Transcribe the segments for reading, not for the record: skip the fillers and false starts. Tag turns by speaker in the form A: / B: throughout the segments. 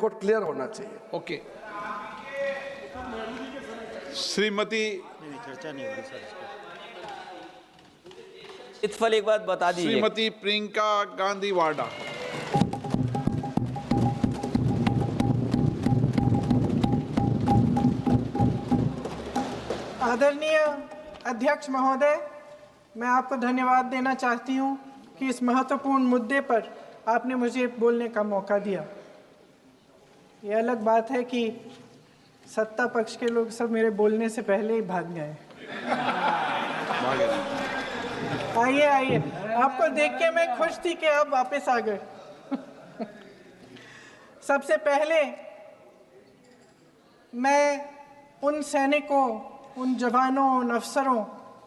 A: Code clear होना चाहिए।
B: Okay. Shrimati
C: चर्चा नहीं होगी सर।
D: इत्फल एक बात बता दीजिए।
B: श्रीमती प्रियंका गांधी वाडा।
E: आदरणीय अध्यक्ष महोदय, मैं आपको धन्यवाद देना चाहती हूं कि इस महत्वपूर्ण मुद्दे पर आपने मुझे बोलने का मौका दिया। ये अलग बात है कि सत्ता पक्ष के लोग सब मेरे बोलने से पहले ही भाग गए। आइए आइए, आपको देख के मैं खुश थी कि आप वापस आ गए। सबसे पहले मैं उन सैनिकों, उन जवानों, उन अफसरों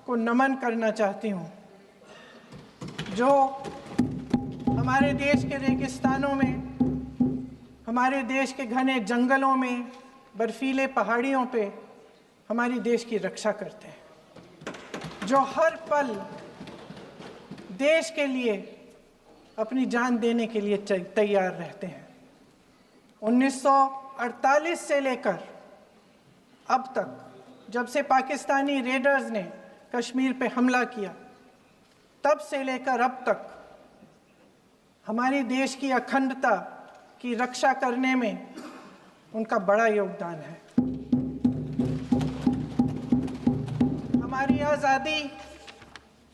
E: को नमन करना चाहती हूँ जो हमारे देश के रेगिस्तानों में, हमारे देश के घने जंगलों में, बर्फीले पहाड़ियों पे हमारी देश की रक्षा करते हैं, जो हर पल देश के लिए अपनी जान देने के लिए तैयार रहते हैं। 1948 से लेकर अब तक, जब से पाकिस्तानी रेडर्स ने कश्मीर पे हमला किया, तब से लेकर अब तक हमारी देश की अखंडता की रक्षा करने में उनका बड़ा योगदान है। हमारी आज़ादी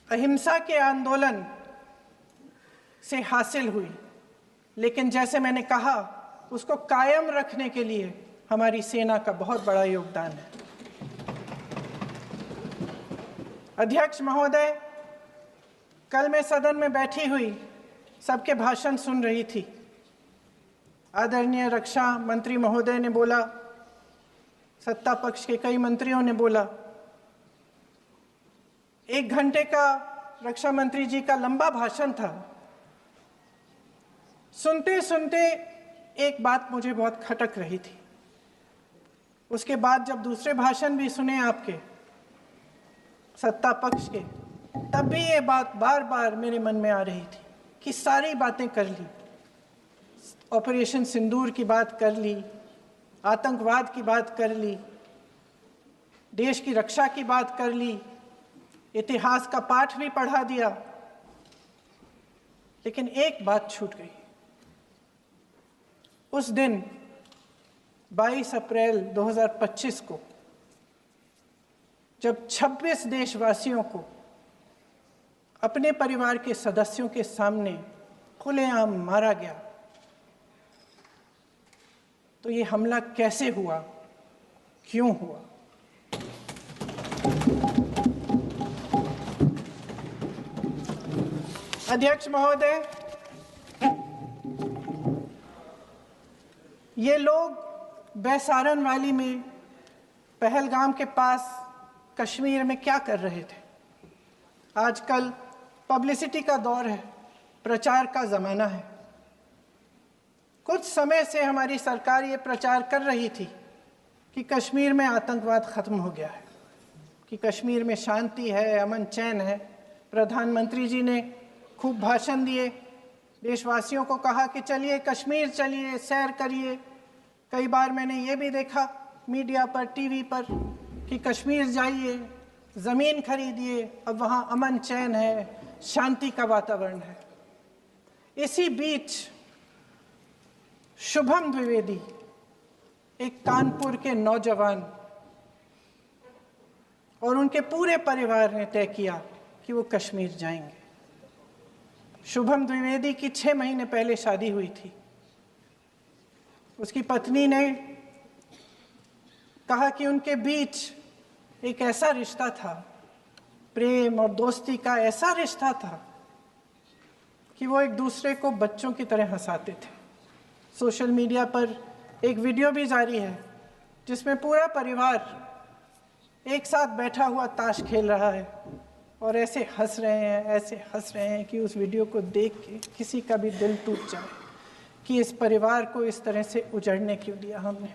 E: अहिंसा के आंदोलन से हासिल हुई, लेकिन जैसे मैंने कहा, उसको कायम रखने के लिए हमारी सेना का बहुत बड़ा योगदान है। अध्यक्ष महोदय, कल मैं सदन में बैठी हुई सबके भाषण सुन रही थी। आदरणीय रक्षा मंत्री महोदय ने बोला, सत्ता पक्ष के कई मंत्रियों ने बोला। 1 घंटे का रक्षा मंत्री जी का लंबा भाषण था। सुनते सुनते एक बात मुझे बहुत खटक रही थी। उसके बाद जब दूसरे भाषण भी सुने आपके सत्ता पक्ष के, तब भी ये बात बार बार मेरे मन में आ रही थी कि सारी बातें कर ली, ऑपरेशन सिंदूर की बात कर ली, आतंकवाद की बात कर ली, देश की रक्षा की बात कर ली, इतिहास का पाठ भी पढ़ा दिया, लेकिन एक बात छूट गई। उस दिन 22 अप्रैल 2025 को जब 26 देशवासियों को अपने परिवार के सदस्यों के सामने खुलेआम मारा गया, तो ये हमला कैसे हुआ, क्यों हुआ? अध्यक्ष महोदय, ये लोग बैसारन वैली में, पहलगाम के पास कश्मीर में क्या कर रहे थे? आजकल पब्लिसिटी का दौर है, प्रचार का ज़माना है। कुछ समय से हमारी सरकार ये प्रचार कर रही थी कि कश्मीर में आतंकवाद ख़त्म हो गया है, कि कश्मीर में शांति है, अमन चैन है। प्रधानमंत्री जी ने खूब भाषण दिए, देशवासियों को कहा कि चलिए कश्मीर चलिए, सैर करिए। कई बार मैंने ये भी देखा मीडिया पर, टीवी पर, कि कश्मीर जाइए, ज़मीन खरीदिए, अब वहाँ अमन चैन है, शांति का वातावरण है। इसी बीच शुभम द्विवेदी, एक कानपुर के नौजवान, और उनके पूरे परिवार ने तय किया कि वो कश्मीर जाएंगे। शुभम द्विवेदी की 6 महीने पहले शादी हुई थी। उसकी पत्नी ने कहा कि उनके बीच एक ऐसा रिश्ता था, प्रेम और दोस्ती का ऐसा रिश्ता था कि वो एक दूसरे को बच्चों की तरह हंसाते थे। सोशल मीडिया पर एक वीडियो भी जारी है जिसमें पूरा परिवार एक साथ बैठा हुआ ताश खेल रहा है और ऐसे हंस रहे हैं कि उस वीडियो को देख के किसी का भी दिल टूट जाए कि इस परिवार को इस तरह से उजड़ने क्यों दिया हमने।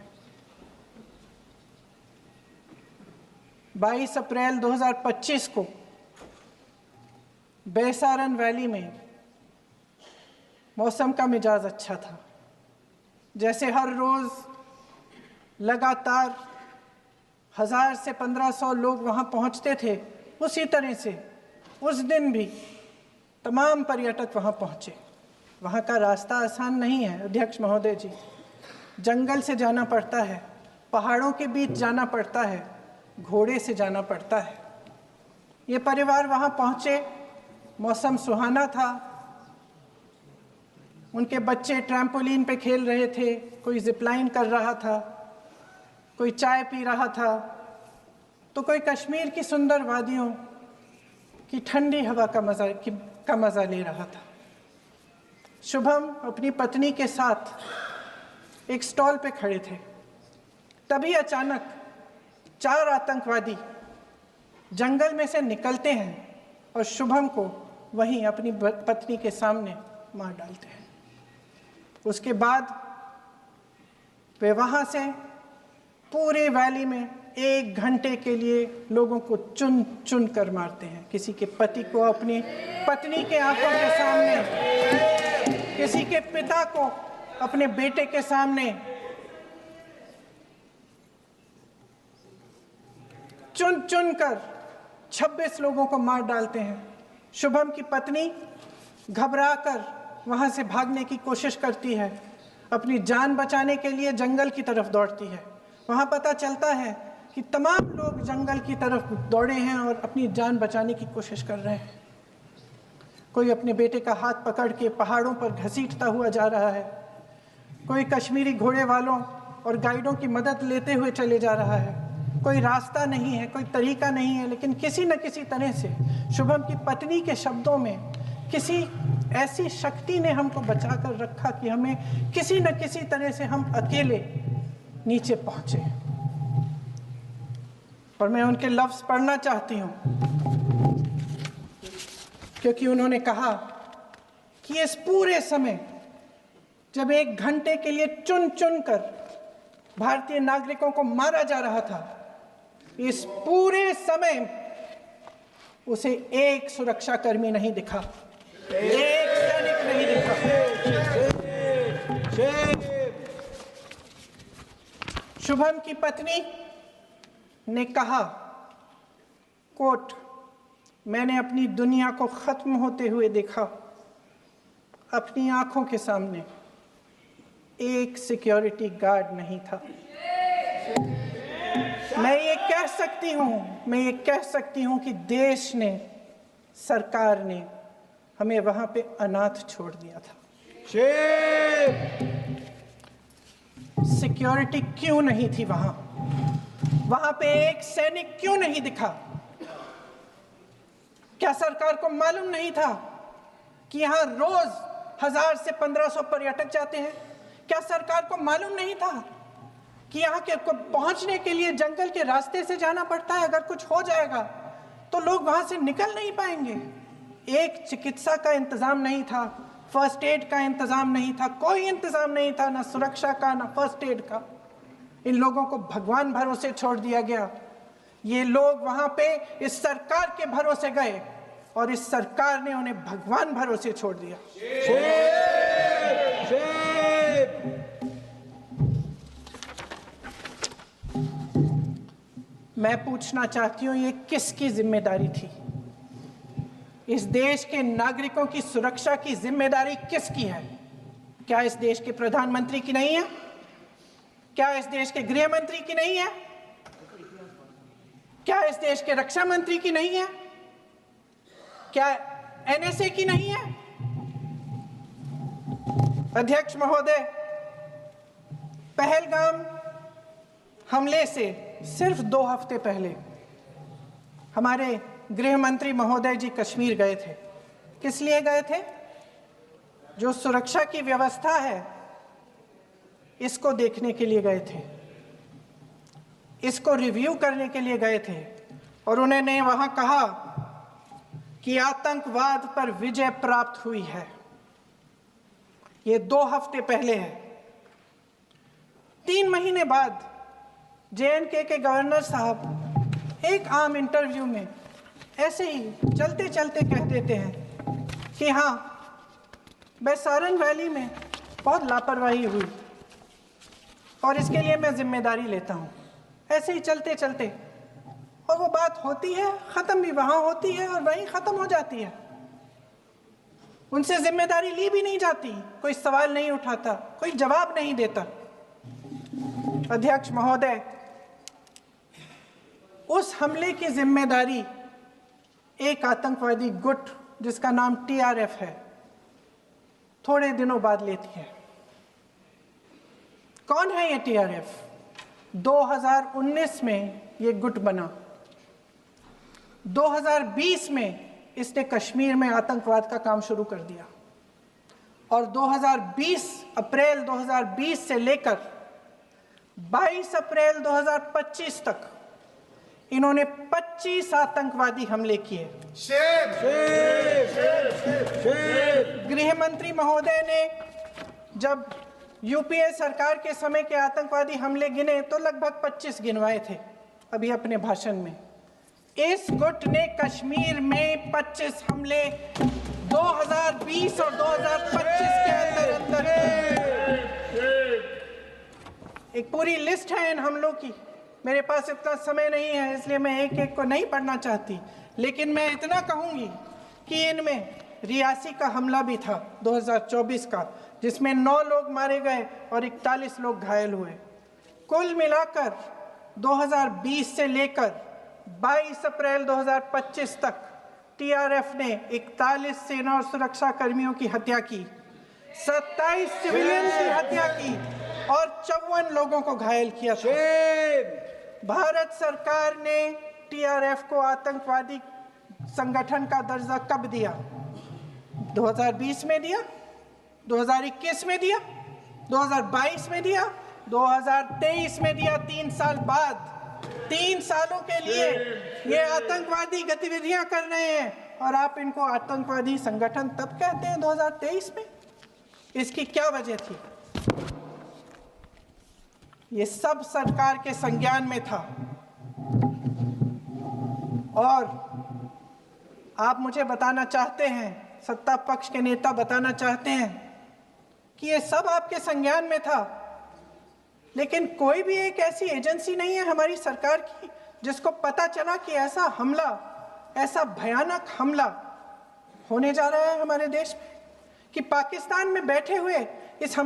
E: 22 अप्रैल 2025 को बैसारन वैली में मौसम का मिजाज अच्छा था। जैसे हर रोज लगातार 1000 से 1500 लोग वहां पहुंचते थे, उसी तरह से उस दिन भी तमाम पर्यटक वहां पहुंचे। वहां का रास्ता आसान नहीं है अध्यक्ष महोदय जी, जंगल से जाना पड़ता है, पहाड़ों के बीच जाना पड़ता है, घोड़े से जाना पड़ता है। ये परिवार वहां पहुंचे, मौसम सुहाना था, उनके बच्चे ट्रैम्पोलिन पे खेल रहे थे, कोई जिपलाइन कर रहा था, कोई चाय पी रहा था, तो कोई कश्मीर की सुंदर वादियों की ठंडी हवा का मज़ा ले रहा था। शुभम अपनी पत्नी के साथ एक स्टॉल पे खड़े थे। तभी अचानक 4 आतंकवादी जंगल में से निकलते हैं और शुभम को वहीं अपनी पत्नी के सामने मार डालते हैं। उसके बाद वे वहाँ से पूरे वैली में 1 घंटे के लिए लोगों को चुन चुन कर मारते हैं। किसी के पति को अपनी पत्नी के आंखों के सामने, किसी के पिता को अपने बेटे के सामने, चुन चुन कर 26 लोगों को मार डालते हैं। शुभम की पत्नी घबराकर वहां से भागने की कोशिश करती है, अपनी जान बचाने के लिए जंगल की तरफ दौड़ती है। वहां पता चलता है कि तमाम लोग जंगल की तरफ दौड़े हैं और अपनी जान बचाने की कोशिश कर रहे हैं। कोई अपने बेटे का हाथ पकड़ के पहाड़ों पर घसीटता हुआ जा रहा है, कोई कश्मीरी घोड़े वालों और गाइडों की मदद लेते हुए चले जा रहा है। कोई रास्ता नहीं है, कोई तरीका नहीं है, लेकिन किसी न किसी तरह से शुभम की पत्नी के शब्दों में किसी ऐसी शक्ति ने हमको बचा कर रखा कि हमें किसी न किसी तरह से हम अकेले नीचे पहुंचे। और मैं उनके लफ्ज पढ़ना चाहती हूं, क्योंकि उन्होंने कहा कि इस पूरे समय जब 1 घंटे के लिए चुन चुन कर भारतीय नागरिकों को मारा जा रहा था, इस पूरे समय उसे एक सुरक्षाकर्मी नहीं दिखा, एक सैनिक नहीं दिखा। शुभम की पत्नी ने कहा, कोट, मैंने अपनी दुनिया को खत्म होते हुए देखा। अपनी आंखों के सामने एक सिक्योरिटी गार्ड नहीं था। मैं ये कह सकती हूं कि देश ने, सरकार ने हमें वहां पे अनाथ छोड़ दिया था। सिक्योरिटी क्यों नहीं थी वहां पे एक सैनिक क्यों नहीं दिखा? क्या सरकार को मालूम नहीं था कि यहां रोज 1000 से 1500 पर्यटक जाते हैं? क्या सरकार को मालूम नहीं था कि यहाँ के पहुंचने के लिए जंगल के रास्ते से जाना पड़ता है? अगर कुछ हो जाएगा तो लोग वहां से निकल नहीं पाएंगे। एक चिकित्सा का इंतजाम नहीं था, फर्स्ट एड का इंतजाम नहीं था, कोई इंतजाम नहीं था, ना सुरक्षा का ना फर्स्ट एड का। इन लोगों को भगवान भरोसे छोड़ दिया गया। ये लोग वहां पे इस सरकार के भरोसे गए और इस सरकार ने उन्हें भगवान भरोसे छोड़ दिया। मैं पूछना चाहती हूं, ये किसकी जिम्मेदारी थी? इस देश के नागरिकों की सुरक्षा की जिम्मेदारी किसकी है? क्या इस देश के प्रधानमंत्री की नहीं है? क्या इस देश के गृह मंत्री की नहीं है? क्या इस देश के रक्षा मंत्री की नहीं है? क्या एनएसए की नहीं है? अध्यक्ष महोदय, पहलगाम हमले से सिर्फ 2 हफ्ते पहले हमारे गृह मंत्री महोदय जी कश्मीर गए थे। किस लिए गए थे? जो सुरक्षा की व्यवस्था है इसको देखने के लिए गए थे, इसको रिव्यू करने के लिए गए थे। और उन्होंने वहां कहा कि आतंकवाद पर विजय प्राप्त हुई है। ये 2 हफ्ते पहले है। 3 महीने बाद JNK के गवर्नर साहब एक आम इंटरव्यू में ऐसे ही चलते चलते कह देते हैं कि हाँ, बैसारन वैली में बहुत लापरवाही हुई, और इसके लिए मैं जिम्मेदारी लेता हूँ। ऐसे ही चलते चलते और वो बात होती है, ख़त्म भी वहाँ होती है और वहीं ख़त्म हो जाती है। उनसे जिम्मेदारी ली भी नहीं जाती, कोई सवाल नहीं उठाता, कोई जवाब नहीं देता। अध्यक्ष महोदय, उस हमले की जिम्मेदारी एक आतंकवादी गुट जिसका नाम TRF है थोड़े दिनों बाद लेती है। कौन है ये TRF? 2019 में ये गुट बना। 2020 में इसने कश्मीर में आतंकवाद का काम शुरू कर दिया और 2020 अप्रैल 2020 से लेकर 22 अप्रैल 2025 तक इन्होंने 25 आतंकवादी हमले किए। गृह मंत्री महोदय ने जब यूपीए सरकार के समय के आतंकवादी हमले गिने तो लगभग 25 गिनवाए थे अभी अपने भाषण में। इस गुट ने कश्मीर में 25 हमले 2020 और 2025 के अंदर एक पूरी लिस्ट है इन हमलों की। मेरे पास इतना समय नहीं है इसलिए मैं एक एक को नहीं पढ़ना चाहती, लेकिन मैं इतना कहूंगी कि इनमें रियासी का हमला भी था 2024 का, जिसमें 9 लोग मारे गए और 41 लोग घायल हुए। कुल मिलाकर 2020 से लेकर 22 अप्रैल 2025 तक TRF ने 41 सेना और सुरक्षा कर्मियों की हत्या की, 27 सिविलियन की हत्या की और 54 लोगों को घायल किया था। भारत सरकार ने TRF को आतंकवादी संगठन का दर्जा कब दिया? 2020 में दिया, 2021 में दिया, 2022 में दिया, 2023 में दिया। 3 साल बाद, 3 सालों के लिए ये आतंकवादी गतिविधियां कर रहे हैं और आप इनको आतंकवादी संगठन तब कहते हैं 2023 में। इसकी क्या वजह थी? ये सब सरकार के संज्ञान में था और आप मुझे बताना चाहते हैं, सत्ता पक्ष के नेता बताना चाहते हैं कि ये सब आपके संज्ञान में था, लेकिन कोई भी एक ऐसी एजेंसी नहीं है हमारी सरकार की जिसको पता चला कि ऐसा हमला, ऐसा भयानक हमला होने जा रहा है हमारे देश में, कि पाकिस्तान में बैठे हुए इस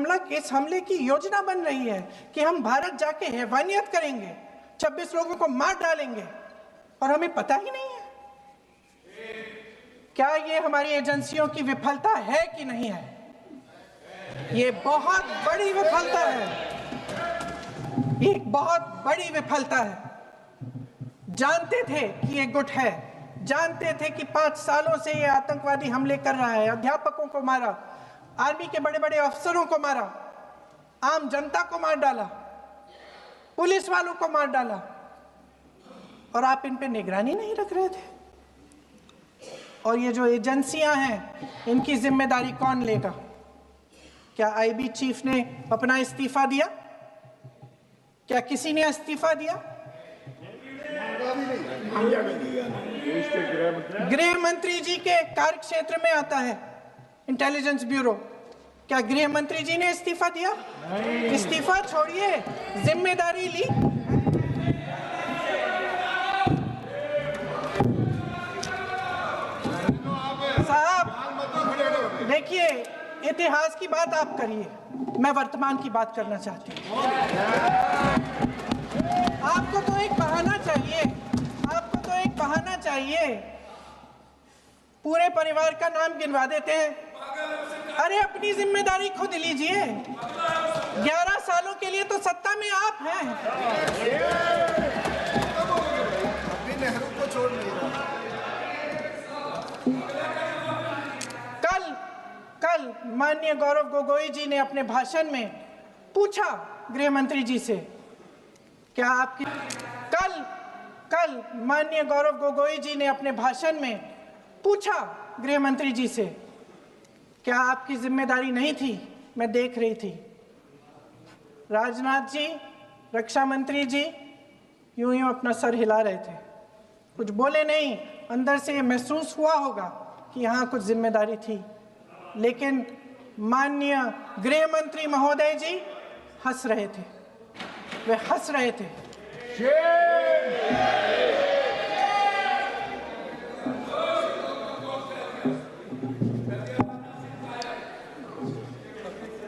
E: हमले की योजना बन रही है कि हम भारत जाके हैवानियत करेंगे, 26 लोगों को मार डालेंगे और हमें पता ही नहीं है। क्या ये हमारी एजेंसियों की विफलता है कि नहीं है? ये बहुत बड़ी विफलता है, एक बहुत बड़ी विफलता है। जानते थे कि ये गुट है, जानते थे कि 5 सालों से ये आतंकवादी हमले कर रहा है, अध्यापकों को मारा, आर्मी के बड़े बड़े अफसरों को मारा, आम जनता को मार डाला, पुलिस वालों को मार डाला, और आप इन पे निगरानी नहीं रख रहे थे। और ये जो एजेंसियां हैं इनकी जिम्मेदारी कौन लेगा? क्या IB चीफ ने अपना इस्तीफा दिया? क्या किसी ने इस्तीफा दिया? गृह मंत्री जी के कार्य क्षेत्र में आता है इंटेलिजेंस ब्यूरो। क्या गृह मंत्री जी ने इस्तीफा दिया? इस्तीफा छोड़िए, जिम्मेदारी ली। साहब देखिए, इतिहास की बात आप करिए, मैं वर्तमान की बात करना चाहती हूँ। आपको तो एक बहाना चाहिए, आपको तो एक बहाना चाहिए। पूरे परिवार का नाम गिनवा देते हैं। अरे अपनी जिम्मेदारी खुद लीजिए। 11 सालों के लिए तो सत्ता में आप हैं।
A: अभी नेहरू को छोड़ नहीं रहा।
E: कल माननीय गौरव गोगोई जी ने अपने भाषण में पूछा गृह मंत्री जी से, क्या आपकी कल माननीय गौरव गोगोई जी ने अपने भाषण में पूछा गृह मंत्री जी से, क्या आपकी जिम्मेदारी नहीं थी? मैं देख रही थी। राजनाथ जी, रक्षा मंत्री जी यूं अपना सर हिला रहे थे, कुछ बोले नहीं। अंदर से ये महसूस हुआ होगा कि यहाँ कुछ जिम्मेदारी थी, लेकिन माननीय गृह मंत्री महोदय जी हंस रहे थे। वे हंस रहे थे।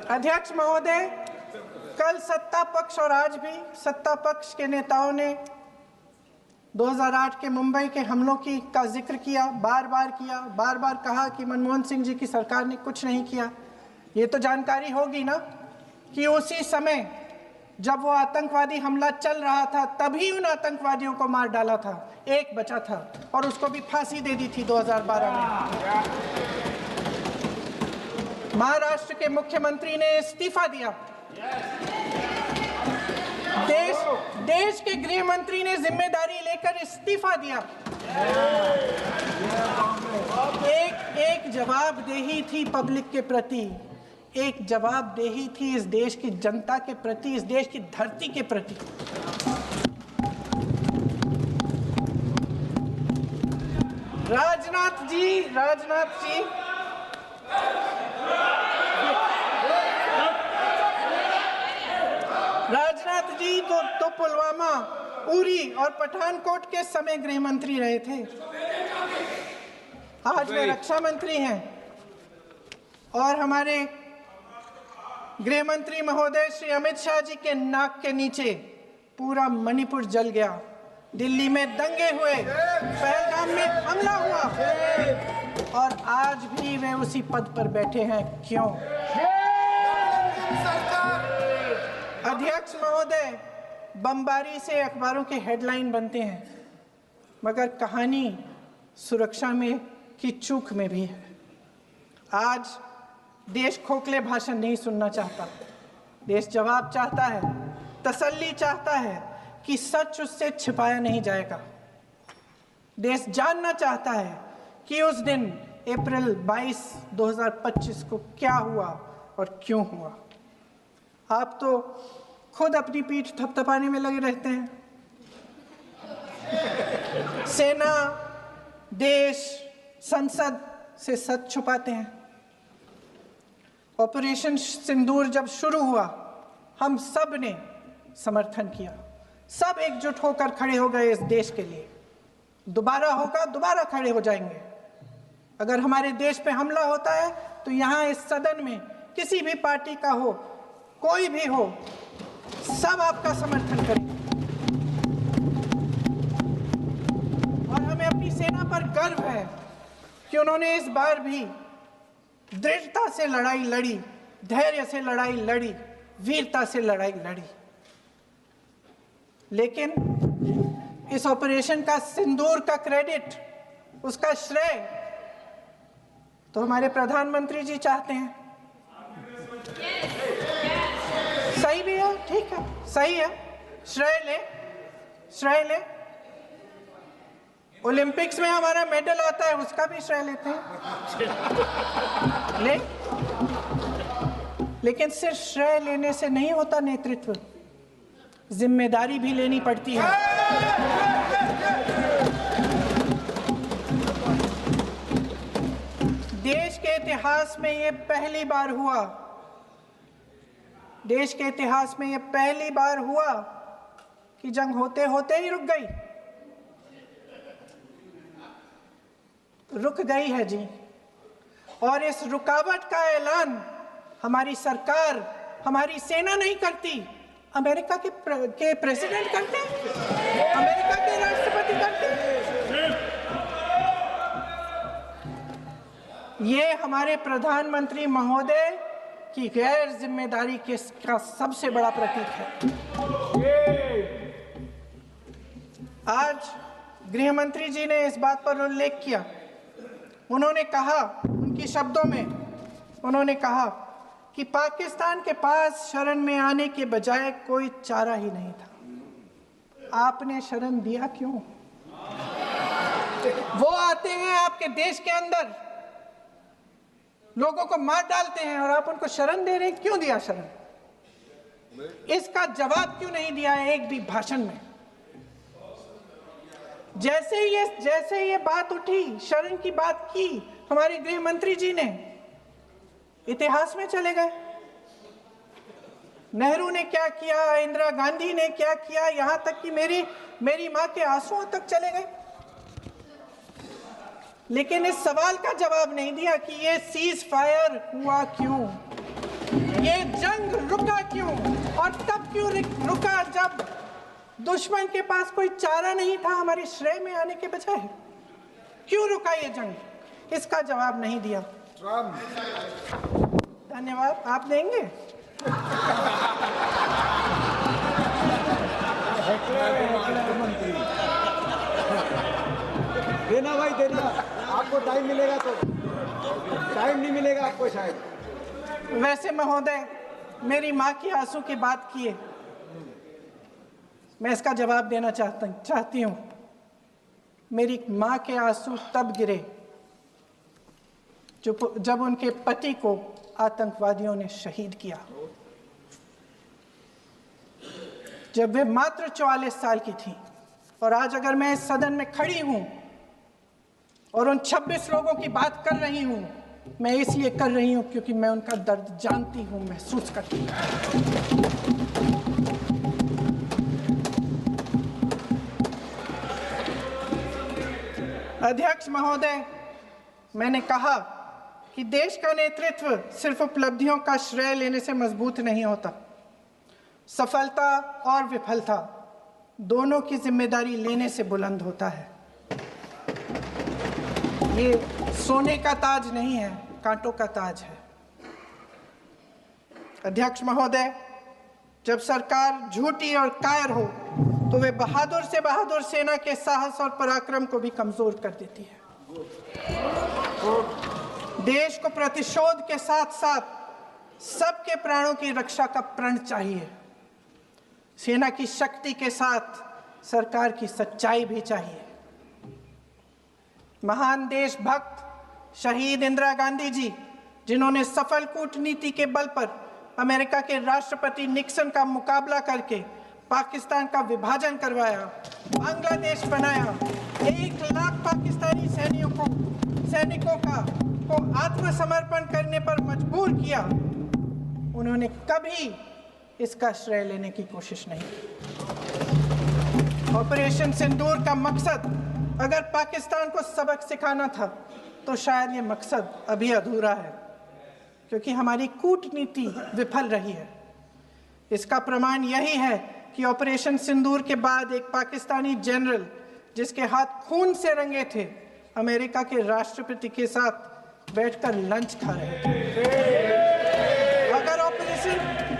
E: अध्यक्ष महोदय, कल सत्ता पक्ष और आज भी सत्ता पक्ष के नेताओं ने 2008 के मुंबई के हमलों का जिक्र किया, बार बार कहा कि मनमोहन सिंह जी की सरकार ने कुछ नहीं किया। ये तो जानकारी होगी ना कि उसी समय जब वो आतंकवादी हमला चल रहा था तभी उन आतंकवादियों को मार डाला था, एक बचा था और उसको भी फांसी दे दी थी 2012 में। महाराष्ट्र के मुख्यमंत्री ने इस्तीफा दिया। देश के गृह मंत्री ने जिम्मेदारी लेकर इस्तीफा दिया। एक जवाबदेही थी पब्लिक के प्रति, एक जवाबदेही थी इस देश की जनता के प्रति, इस देश की धरती के प्रति। राजनाथ जी तो पुलवामा, उरी और पठानकोट के समय गृह मंत्री रहे थे। आज वे रक्षा मंत्री हैं और हमारे गृह मंत्री महोदय श्री अमित शाह जी के नाक के नीचे पूरा मणिपुर जल गया, दिल्ली में दंगे हुए, पहलगाम में हमला हुआ और आज भी वे उसी पद पर बैठे हैं। क्यों? अध्यक्ष महोदय, बमबारी से अखबारों के हेडलाइन बनते हैं, मगर कहानी सुरक्षा में की चूक में भी है। आज देश खोखले भाषण नहीं सुनना चाहता, देश जवाब चाहता है, तसल्ली चाहता है कि सच उससे छिपाया नहीं जाएगा। देश जानना चाहता है कि उस दिन अप्रैल 22, 2025 को क्या हुआ और क्यों हुआ। आप तो खुद अपनी पीठ थपथपाने में लगे रहते हैं। सेना, देश, संसद से सच छुपाते हैं। ऑपरेशन सिंदूर जब शुरू हुआ, हम सब ने समर्थन किया, सब एकजुट होकर खड़े हो गए इस देश के लिए। दोबारा होगा, दोबारा खड़े हो जाएंगे। अगर हमारे देश पे हमला होता है तो यहाँ इस सदन में किसी भी पार्टी का हो, कोई भी हो, सब आपका समर्थन करेंगे। और हमें अपनी सेना पर गर्व है कि उन्होंने इस बार भी दृढ़ता से लड़ाई लड़ी, धैर्य से लड़ाई लड़ी, वीरता से लड़ाई लड़ी। लेकिन इस ऑपरेशन का सिंदूर का क्रेडिट, उसका श्रेय तो हमारे प्रधानमंत्री जी चाहते हैं। सही भी है, ठीक है, सही है, श्रेय ले। ओलंपिक्स में हमारा मेडल आता है, उसका भी श्रेय लेते हैं, लेकिन सिर्फ श्रेय लेने से नहीं होता नेतृत्व, जिम्मेदारी भी लेनी पड़ती है। देश के इतिहास में ये पहली बार हुआ, देश के इतिहास में ये पहली बार हुआ कि जंग होते होते ही रुक गई है जी। और इस रुकावट का ऐलान हमारी सरकार, हमारी सेना नहीं करती, अमेरिका के प्रेसिडेंट करते हैं, अमेरिका के राष्ट्रपति करते हैं। ये हमारे प्रधानमंत्री महोदय की गैर जिम्मेदारी का सबसे बड़ा प्रतीक है। आज गृह मंत्री जी ने इस बात पर उल्लेख किया। उन्होंने कहा, उनके शब्दों में उन्होंने कहा कि पाकिस्तान के पास शरण में आने के बजाय कोई चारा ही नहीं था। आपने शरण दिया क्यों? वो आते हैं आपके देश के अंदर, लोगों को मार डालते हैं और आप उनको शरण दे रहे हैं। क्यों दिया शरण? इसका जवाब क्यों नहीं दिया है एक भी भाषण में? जैसे ये बात उठी, शरण की बात की, हमारे गृह मंत्री जी ने इतिहास में चले गए। नेहरू ने क्या किया, इंदिरा गांधी ने क्या किया, यहां तक कि मेरी मां के आंसुओं तक चले गए। लेकिन इस सवाल का जवाब नहीं दिया कि ये सीज फायर हुआ क्यों, ये जंग रुका क्यों, और तब क्यों रुका जब दुश्मन के पास कोई चारा नहीं था हमारे श्रेय में आने के बजाय। क्यों रुका ये जंग, इसका जवाब नहीं दिया। धन्यवाद। आप देंगे?
A: देना भाई देना, आपको टाइम मिलेगा तो। टाइम नहीं मिलेगा आपको शायद।
E: वैसे महोदय, मेरी माँ की आंसू की बात किए, मैं इसका जवाब देना चाहती हूँ। मेरी माँ के आंसू तब गिरे जब उनके पति को आतंकवादियों ने शहीद किया, जब वे मात्र 44 साल की थी। और आज अगर मैं इस सदन में खड़ी हूं और उन 26 लोगों की बात कर रही हूं, मैं इसलिए कर रही हूं क्योंकि मैं उनका दर्द जानती हूं, महसूस करती हूं। अध्यक्ष महोदय, मैंने कहा कि देश का नेतृत्व सिर्फ उपलब्धियों का श्रेय लेने से मजबूत नहीं होता। सफलता और विफलता दोनों की जिम्मेदारी लेने से बुलंद होता है। ये सोने का ताज नहीं है, कांटों का ताज है। अध्यक्ष महोदय, जब सरकार झूठी और कायर हो तो वे बहादुर से बहादुर सेना के साहस और पराक्रम को भी कमजोर कर देती है। देश को प्रतिशोध के साथ साथ सबके प्राणों की रक्षा का प्रण चाहिए। सेना की शक्ति के साथ सरकार की सच्चाई भी चाहिए। महान देशभक्त शहीद इंदिरा गांधी जी, जिन्होंने सफल कूटनीति के बल पर अमेरिका के राष्ट्रपति निक्सन का मुकाबला करके पाकिस्तान का विभाजन करवाया, बांग्लादेश बनाया, 1 लाख पाकिस्तानी सैनिकों को आत्मसमर्पण करने पर मजबूर किया, उन्होंने कभी इसका श्रेय लेने की कोशिश नहीं की। ऑपरेशन सिंदूर का मकसद अगर पाकिस्तान को सबक सिखाना था तो शायद ये मकसद अभी अधूरा है, क्योंकि हमारी कूटनीति विफल रही है। इसका प्रमाण यही है कि ऑपरेशन सिंदूर के बाद एक पाकिस्तानी जनरल, जिसके हाथ खून से रंगे थे, अमेरिका के राष्ट्रपति के साथ बैठकर लंच खा रहे थे।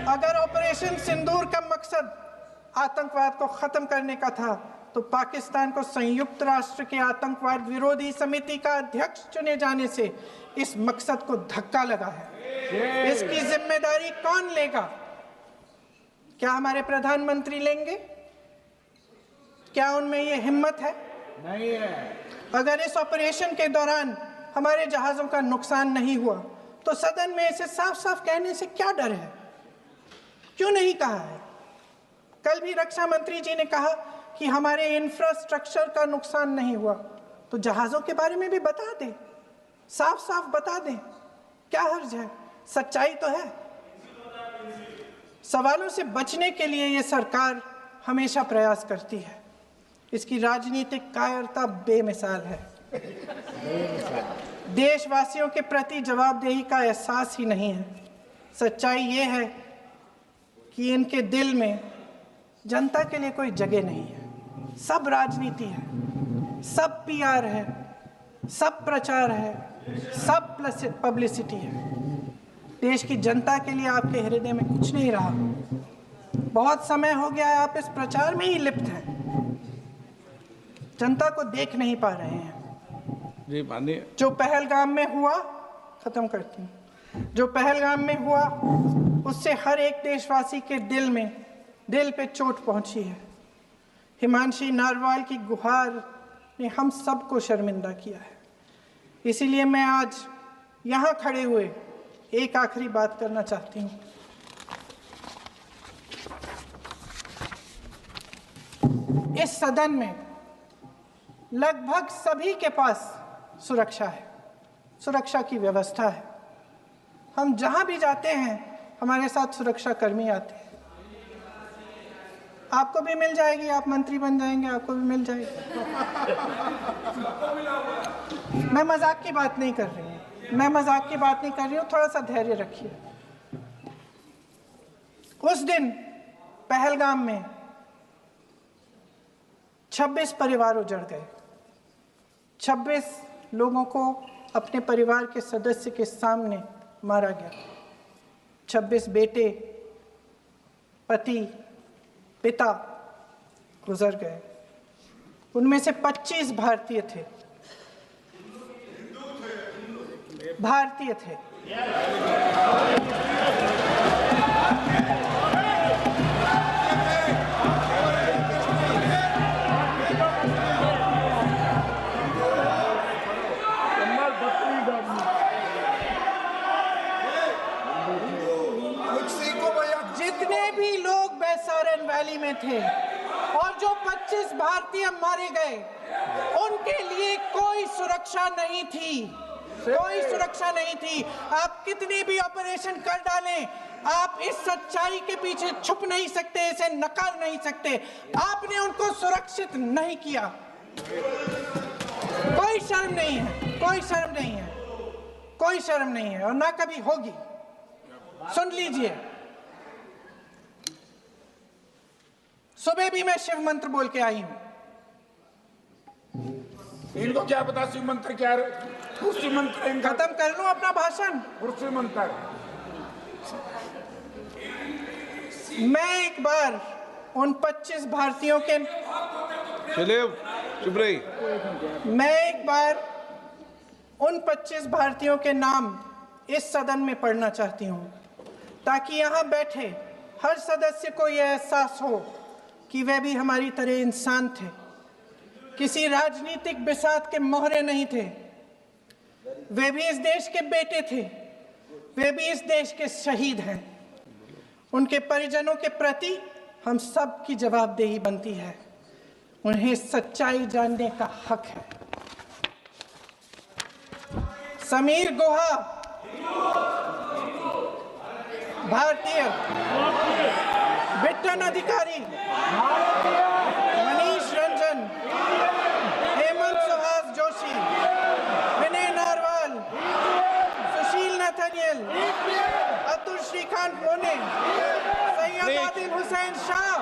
E: अगर ऑपरेशन सिंदूर का मकसद आतंकवाद को खत्म करने का था तो पाकिस्तान को संयुक्त राष्ट्र के आतंकवाद विरोधी समिति का अध्यक्ष चुने जाने से इस मकसद को धक्का लगा है। इसकी जिम्मेदारी कौन लेगा? क्या हमारे प्रधानमंत्री लेंगे? क्या उनमें ये हिम्मत है?
A: नहीं है।
E: अगर इस ऑपरेशन के दौरान हमारे जहाजों का नुकसान नहीं हुआ तो सदन में इसे साफ साफ कहने से क्या डर है? क्यों नहीं कहा है? कल भी रक्षा मंत्री जी ने कहा कि हमारे इंफ्रास्ट्रक्चर का नुकसान नहीं हुआ, तो जहाजों के बारे में भी बता दें, साफ साफ बता दें, क्या हर्ज है? सच्चाई तो है। सवालों से बचने के लिए ये सरकार हमेशा प्रयास करती है। इसकी राजनीतिक कायरता बेमिसाल है। देशवासियों के प्रति जवाबदेही का एहसास ही नहीं है। सच्चाई ये है कि इनके दिल में जनता के लिए कोई जगह नहीं है। सब राजनीति है, सब पीआर है, सब प्रचार है, सब पब्लिसिटी है। देश की जनता के लिए आपके हृदय में कुछ नहीं रहा। बहुत समय हो गया है आप इस प्रचार में ही लिप्त हैं, जनता को देख नहीं पा रहे हैं।
B: जी माननीय,
E: जो पहलगाम में हुआ, खत्म करती हूँ, जो पहलगाम में हुआ उससे हर एक देशवासी के दिल पे चोट पहुंची है। हिमांशी नारवाल की गुहार ने हम सबको शर्मिंदा किया है। इसीलिए मैं आज यहाँ खड़े हुए एक आखिरी बात करना चाहती हूँ। इस सदन में लगभग सभी के पास सुरक्षा है, सुरक्षा की व्यवस्था है। हम जहाँ भी जाते हैं हमारे साथ सुरक्षा कर्मी आते हैं। आपको भी मिल जाएगी, आप मंत्री बन जाएंगे, आपको भी मिल जाएगी। मैं मजाक की बात नहीं कर रही हूँ, थोड़ा सा धैर्य रखिए। उस दिन पहलगाम में 26 परिवार उजड़ गए। 26 लोगों को अपने परिवार के सदस्य के सामने मारा गया। 26 बेटे, पति, पिता गुजर गए। उनमें से 25 भारतीय थे। जितने भी लोग बैसारन वैली में थे और जो 25 भारतीय मारे गए, उनके लिए कोई सुरक्षा नहीं थी। आप कितने भी ऑपरेशन कर डालें, आप इस सच्चाई के पीछे छुप नहीं सकते, इसे नकार नहीं सकते। आपने उनको सुरक्षित नहीं किया। कोई शर्म नहीं है और ना कभी होगी। सुन लीजिए, सुबह भी मैं शिव मंत्र बोल के आई हूं।
F: इनको क्या पता शिव मंत्र क्या है? शिव मंत्र
E: खत्म कर लूं अपना भाषण।
F: शिव मंत्र
E: मैं एक बार उन 25 भारतीयों के
B: चलिए चुप रही।
E: मैं एक बार उन 25 भारतीयों के नाम इस सदन में पढ़ना चाहती हूं, ताकि यहां बैठे हर सदस्य को यह एहसास हो कि वे भी हमारी तरह इंसान थे, किसी राजनीतिक बिसात के मोहरे नहीं थे। वे भी इस देश के बेटे थे, वे भी इस देश के शहीद हैं। उनके परिजनों के प्रति हम सब की जवाबदेही बनती है। उन्हें सच्चाई जानने का हक है। समीर गुहा भारतीय, बिट्टन अधिकारी, मनीष रंजन, हेमंत सुहास जोशी, विनय नारवाल, सुशील नथनियल, अतुल श्रीकांत मोने, सैयद आदिल हुसैन शाह,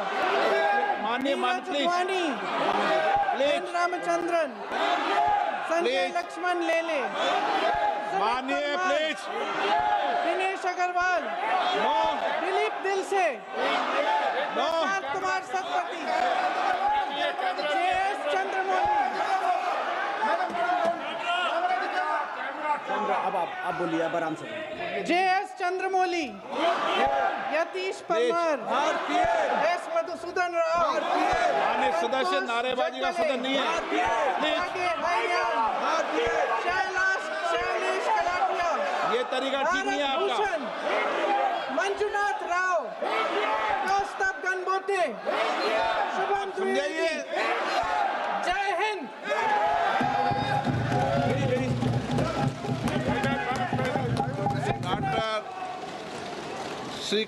E: नीरज वानी, एन रामचंद्रन, संजय लक्ष्मण लेले, दिनेश अग्रवाल, दिलीप दिल से, प्रशांत कुमार सतपति, JS चंद्रमौली।
C: आप बोलिए, अब आराम से।
E: JS चंद्रमौली, यतीश परमार, S मधुसूदन राव,
B: सदस्य नारेबाजी का सदन नहीं है।
E: शैलेश कलाटिया,
B: ये तरीका ठीक नहीं है आपका।
E: मंजुनाथ राव, कौस्तभ गणबोते, शुभम द्विवेदी। जय हिंद।
B: डॉक्टर श्री